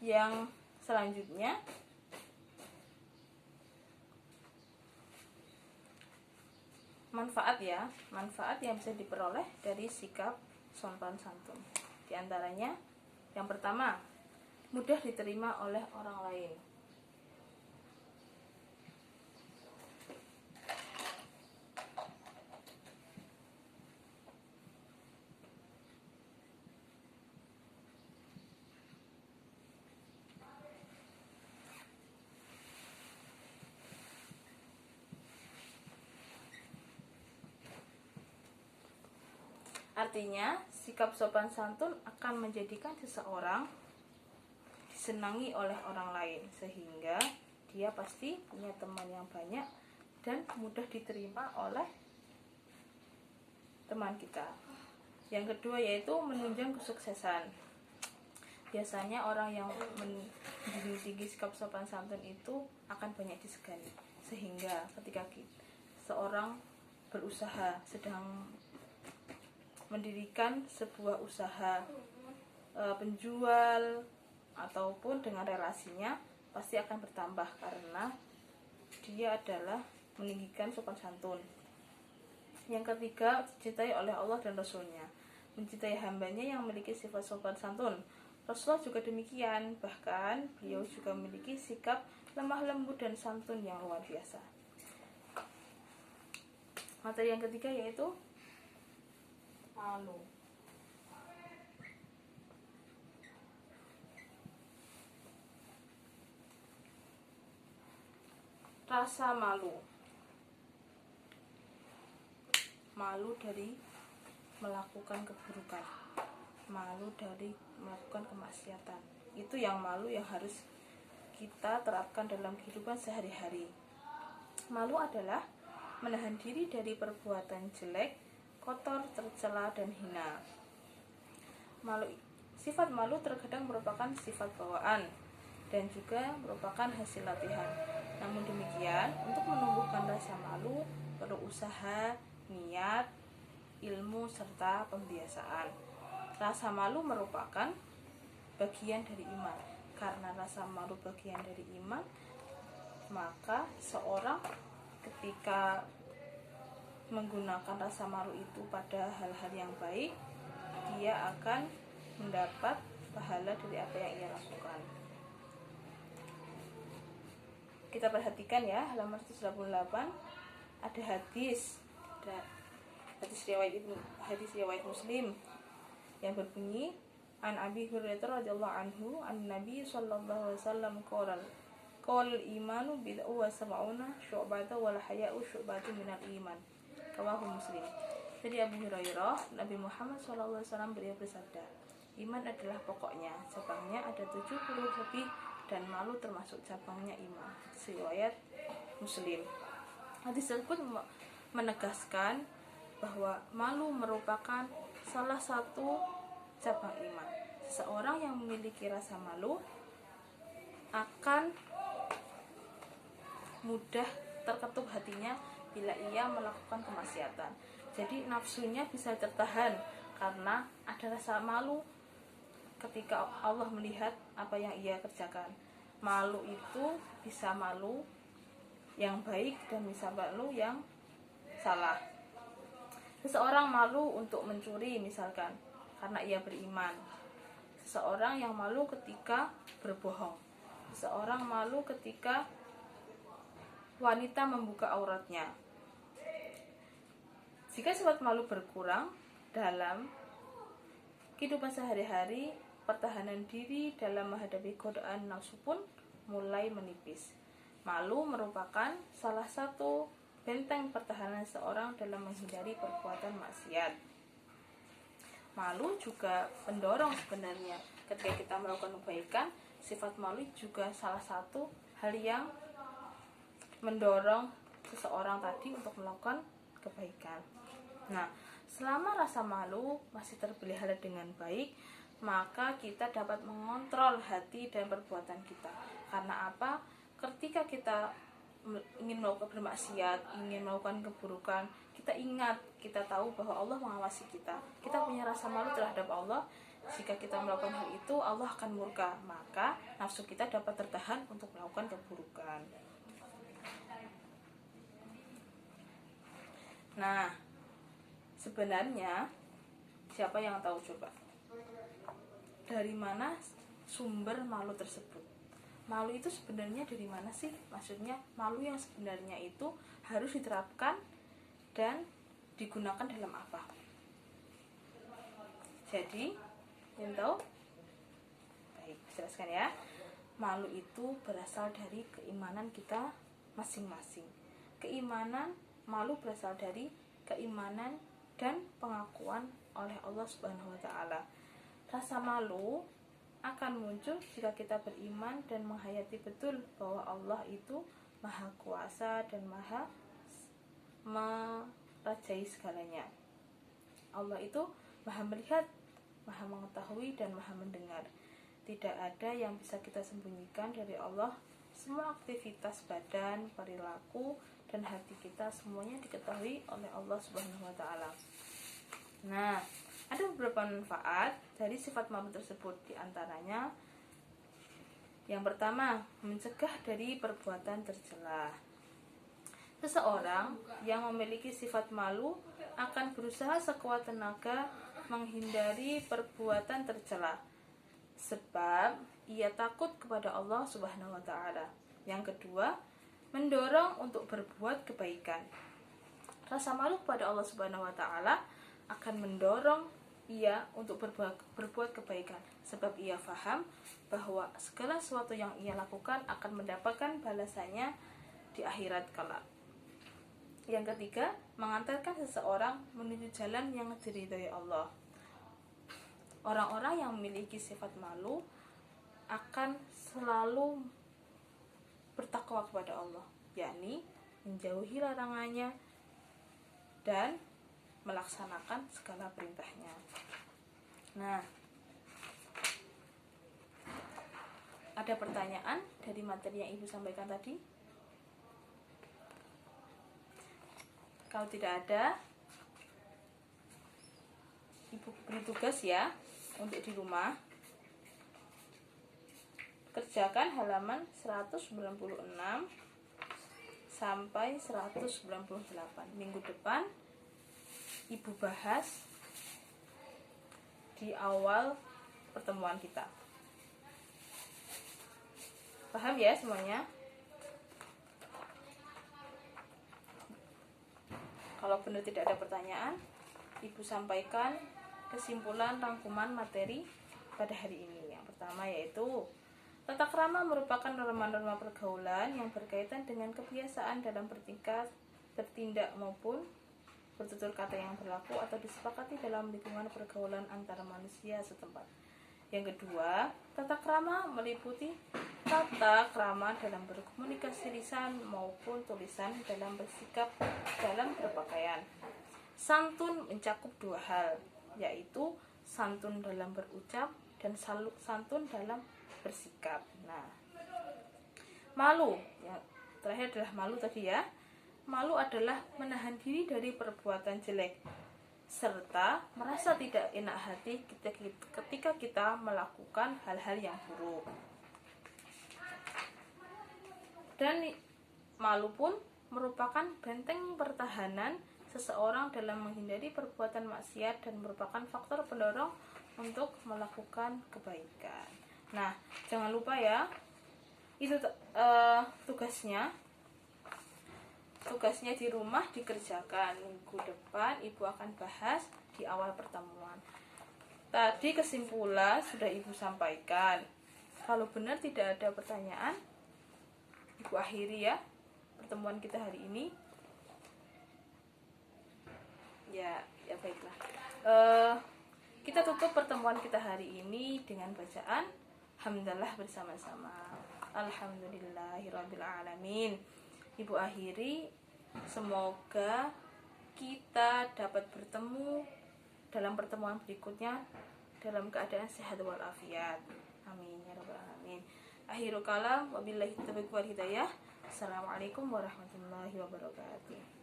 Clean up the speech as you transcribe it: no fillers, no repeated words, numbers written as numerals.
Yang selanjutnya, manfaat yang bisa diperoleh dari sikap sopan santun. Di antaranya, yang pertama, mudah diterima oleh orang lain. Artinya, sikap sopan santun akan menjadikan seseorang disenangi oleh orang lain, sehingga dia pasti punya teman yang banyak dan mudah diterima oleh teman kita. Yang kedua yaitu menunjang kesuksesan. Biasanya orang yang menjunjung tinggi sikap sopan santun itu akan banyak disegani, sehingga ketika seorang berusaha, sedang mendirikan sebuah usaha penjual ataupun dengan relasinya, pasti akan bertambah karena dia adalah meninggikan sopan santun. Yang ketiga, dicintai oleh Allah dan Rasulnya, mencintai hambanya yang memiliki sifat sopan santun. Rasulullah juga demikian, bahkan beliau juga memiliki sikap lemah lembut dan santun yang luar biasa. Materi yang ketiga yaitu malu. Rasa malu. Malu dari melakukan keburukan, malu dari melakukan kemaksiatan. Itu yang malu yang harus kita terapkan dalam kehidupan sehari-hari. Malu adalah menahan diri dari perbuatan jelek, kotor, tercela, dan hina. Sifat malu terkadang merupakan sifat bawaan dan juga merupakan hasil latihan. Namun demikian, untuk menumbuhkan rasa malu perlu usaha, niat, ilmu, serta pembiasaan. Rasa malu merupakan bagian dari iman. Karena rasa malu bagian dari iman, maka seorang ketika menggunakan rasa malu itu pada hal-hal yang baik, dia akan mendapat pahala dari apa yang ia lakukan. Kita perhatikan ya, halaman 188 ada hadis riwayat Muslim yang berbunyi, an Abi Hurairah radhiyallahu anhu an Nabi sallallahu alaihi wasallam qala imanu bid'u wa sab'una syu'batan wal haya'u syu'batun minal iman. Rawahu Muslim. Dari Abu Hurairah, Nabi Muhammad SAW beliau bersabda, iman adalah pokoknya, cabangnya ada 70 lebih, dan malu termasuk cabangnya iman. Riwayat Muslim. Hadis tersebut menegaskan bahwa malu merupakan salah satu cabang iman. Seseorang yang memiliki rasa malu akan mudah terketuk hatinya bila ia melakukan kemaksiatan. Jadi nafsunya bisa tertahan karena ada rasa malu ketika Allah melihat apa yang ia kerjakan. Malu itu bisa malu yang baik dan bisa malu yang salah. Seseorang malu untuk mencuri misalkan karena ia beriman. Seseorang yang malu ketika berbohong. Seseorang malu ketika wanita membuka auratnya. Jika sifat malu berkurang dalam kehidupan sehari-hari, pertahanan diri dalam menghadapi godaan nafsu pun mulai menipis. Malu merupakan salah satu benteng pertahanan seorang dalam menghindari perbuatan maksiat. Malu juga pendorong sebenarnya. Ketika kita melakukan kebaikan, sifat malu juga salah satu hal yang mendorong seseorang tadi untuk melakukan kebaikan. Nah, selama rasa malu masih terpelihara dengan baik, maka kita dapat mengontrol hati dan perbuatan kita. Karena apa? Ketika kita ingin melakukan bermaksiat, ingin melakukan keburukan, kita ingat, kita tahu bahwa Allah mengawasi kita. Kita punya rasa malu terhadap Allah, Jika kita melakukan hal itu, Allah akan murka, maka nafsu kita dapat tertahan untuk melakukan keburukan. Nah, sebenarnya siapa yang tahu coba? Dari mana sumber malu tersebut? Malu itu sebenarnya dari mana sih? Maksudnya malu yang sebenarnya itu harus diterapkan dan digunakan dalam apa? Jadi, yang tahu? Baik, jelaskan ya. Malu itu berasal dari keimanan kita masing-masing. Keimanan, malu berasal dari keimanan dan pengakuan oleh Allah Subhanahu wa taala. Rasa malu akan muncul jika kita beriman dan menghayati betul bahwa Allah itu Maha Kuasa dan Maha merajai segalanya. Allah itu Maha melihat, Maha mengetahui, dan Maha mendengar. Tidak ada yang bisa kita sembunyikan dari Allah. Semua aktivitas badan, perilaku, dan hati kita semuanya diketahui oleh Allah Subhanahu wa taala. Nah, ada beberapa manfaat dari sifat malu tersebut. Di antaranya, yang pertama, mencegah dari perbuatan tercela. Seseorang yang memiliki sifat malu akan berusaha sekuat tenaga menghindari perbuatan tercela, sebab ia takut kepada Allah Subhanahu wa taala. Yang kedua, mendorong untuk berbuat kebaikan. Rasa malu kepada Allah Subhanahu wa taala akan mendorong ia untuk berbuat kebaikan, sebab ia faham bahwa segala sesuatu yang ia lakukan akan mendapatkan balasannya di akhirat kelak. Yang ketiga, mengantarkan seseorang menuju jalan yang diridhoi Allah. Orang-orang yang memiliki sifat malu akan selalu bertakwa kepada Allah, yakni menjauhi larangannya dan melaksanakan segala perintahnya. Nah, ada pertanyaan dari materi yang Ibu sampaikan tadi? Kalau tidak ada, Ibu beri tugas ya untuk di rumah. Kerjakan halaman 196 sampai 198. Minggu depan Ibu bahas di awal pertemuan kita. Paham ya semuanya? Kalau benar tidak ada pertanyaan, Ibu sampaikan kesimpulan rangkuman materi pada hari ini. Yang pertama yaitu, tata krama merupakan norma-norma pergaulan yang berkaitan dengan kebiasaan dalam bertingkah, bertindak maupun bertutur kata yang berlaku atau disepakati dalam lingkungan pergaulan antara manusia setempat. Yang kedua, tata krama meliputi tata krama dalam berkomunikasi lisan maupun tulisan, dalam bersikap, dalam berpakaian. Santun mencakup dua hal, yaitu santun dalam berucap dan santun dalam bersikap. Nah, malu, yang terakhir adalah malu tadi ya. Malu adalah menahan diri dari perbuatan jelek serta merasa tidak enak hati ketika kita melakukan hal-hal yang buruk. Dan malu pun merupakan benteng pertahanan seseorang dalam menghindari perbuatan maksiat dan merupakan faktor pendorong untuk melakukan kebaikan. Nah, jangan lupa ya, itu tugasnya di rumah dikerjakan. Minggu depan Ibu akan bahas di awal pertemuan. Tadi kesimpulan sudah Ibu sampaikan. Kalau benar tidak ada pertanyaan, Ibu akhiri ya pertemuan kita hari ini. Ya baiklah. Kita tutup pertemuan kita hari ini dengan bacaan hamdalah bersama-sama. Alhamdulillahirabbil alamin. Ibu akhiri, semoga kita dapat bertemu dalam pertemuan berikutnya dalam keadaan sehat walafiat. Amin ya rabbal alamin. Akhirul kalam, wabillahi taufiq wal hidayah. Assalamualaikum warahmatullahi wabarakatuh.